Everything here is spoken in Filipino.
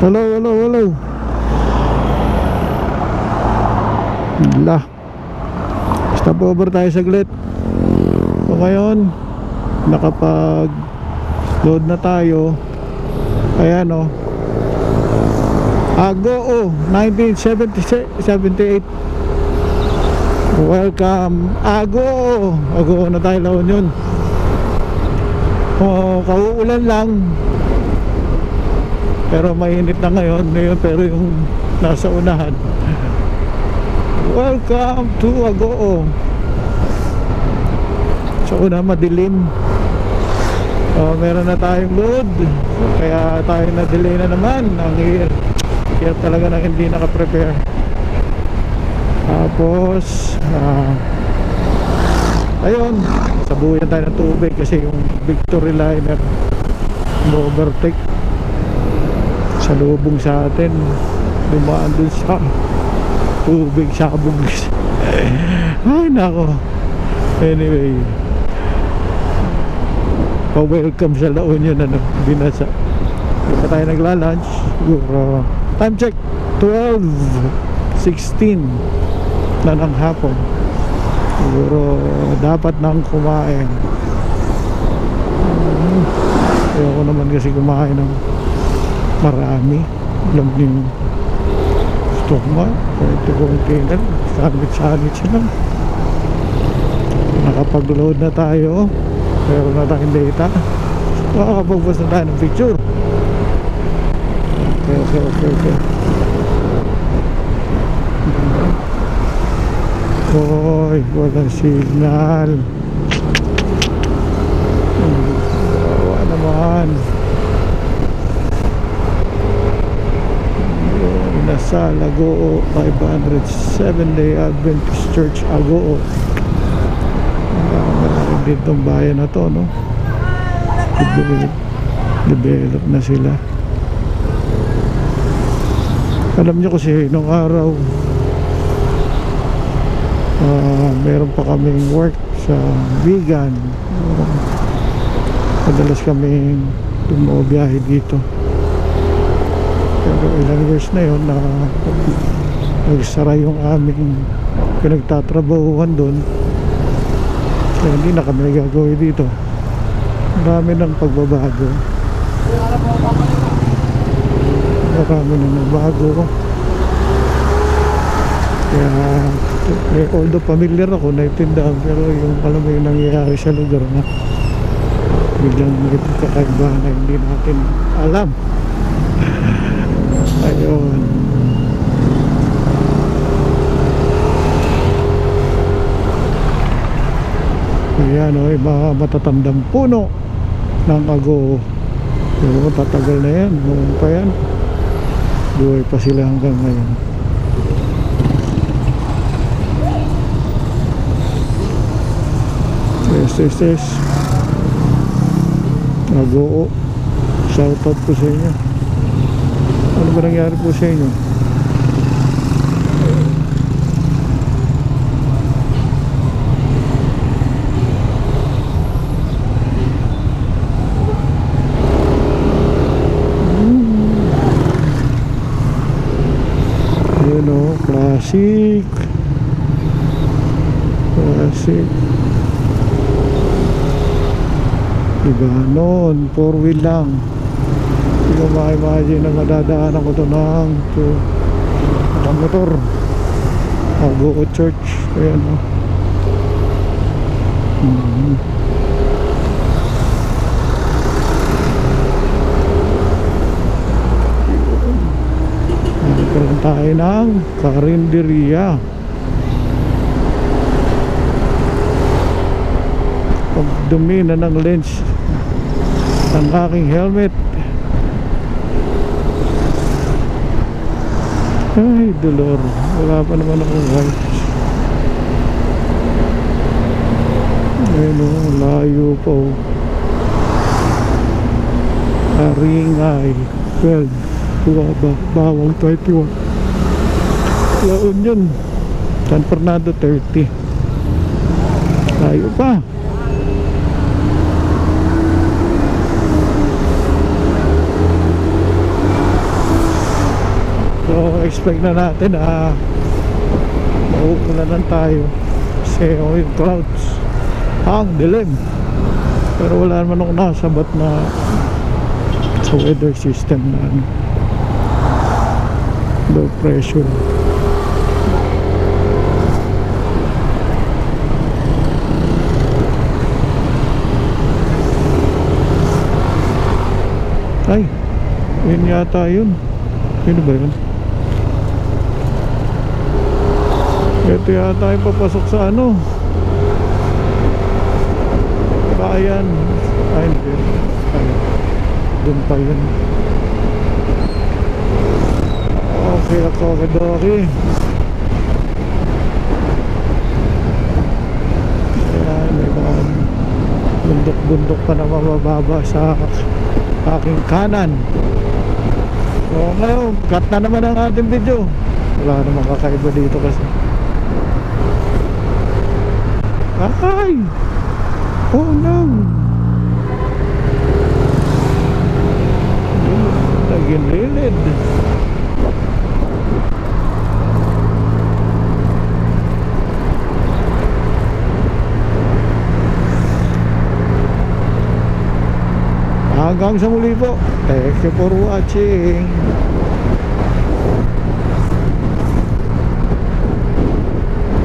Hello, hello, hello. Wala. Stop over tayo saglit. So ngayon, nakapag load na tayo. Ayan o. Agoo 1978. Welcome Agoo. Agoo na tayo, La Union. Kauulan lang, pero mainit na ngayon. Pero yung nasa unahan, welcome to Agoo. Sa una madilim. Meron na tayong load, kaya tayo na delay na naman. Ang hirap talaga na hindi naka-prepare. Tapos ayun, sabuyan tayo ng tubig kasi yung Victory Liner overtake sa lubong sa atin, dumaan dun sa tubig, sabog. Ay nako. Anyway, pa-welcome sa La Union, binasa. Hindi pa tayo nagla-lunch. Siguro, time check 12:16 na ng hapon. Siguro dapat nang kumain. Ayoko naman kasi kumain ng marami. Alam niyo, gusto ko ma ito container, sandwich lang. Nakapag-load na tayo, pero na tayong data. Makakapag-post na tayo ng picture. Okay. Hoy, walang signal. Wawa naman. Nasa Agoo 507 Day Adventist Church, Agoo. Malaki ditong bayan na to, no? Develop na sila. Alam nyo kasi nung araw, meron pa kaming work sa Vigan. Madalas kaming tumobiyahe dito. Pero ilang years na yun na nagsara yung aming pinagtatrabahuhan doon. Kaya hindi na kami gagawin dito. Marami ng pagbabago. Marami ng nabago. Kaya although familiar ako, naitindahan, pero yung alam mo yung nangyayari sa lugar na biglang may kakaiba na hindi natin alam. Ayun. Ayan o, mga matatandang puno ng Agoo. Pero tatagal na yan, buong pa yan. Buhay pa sila hanggang ngayon. Yes. Agoo, shoutout po sa inyo. Ano ba nangyari po sa inyo? Ayun o, classic. Diba noon, 4-wheel lang. Hindi ko ma-imagine na madadaanan ko ito ng motor. Agoo Church. Ayan o. Nagkaroon tayo ng karinderya. Pagdumi na ng lens ng aking helmet. Ay, dolor. Wala pa naman akong white. Ayun o, layo po. Haringay 12, Bawang 21, La Union, San Fernando 30. Layo pa. expect na natin na mauulanan tayo kasi yung clouds ang dilim, pero wala naman akong nasabat na sa weather system na low pressure. Ay, yun yata yun. Yun ba yun? Ito yata yung papasok sa ano, bayan. Ay, hindi. Ay, dun pa yun. Okay, okay. Ayan, may mga bundok-bundok pa na mabababa sa aking kanan. So ngayon, cut na naman ang ating video. Wala namang kakaiba dito kasi. Ay! Oh no! Naging lilid. Hanggang sa muli po. Thank you for watching.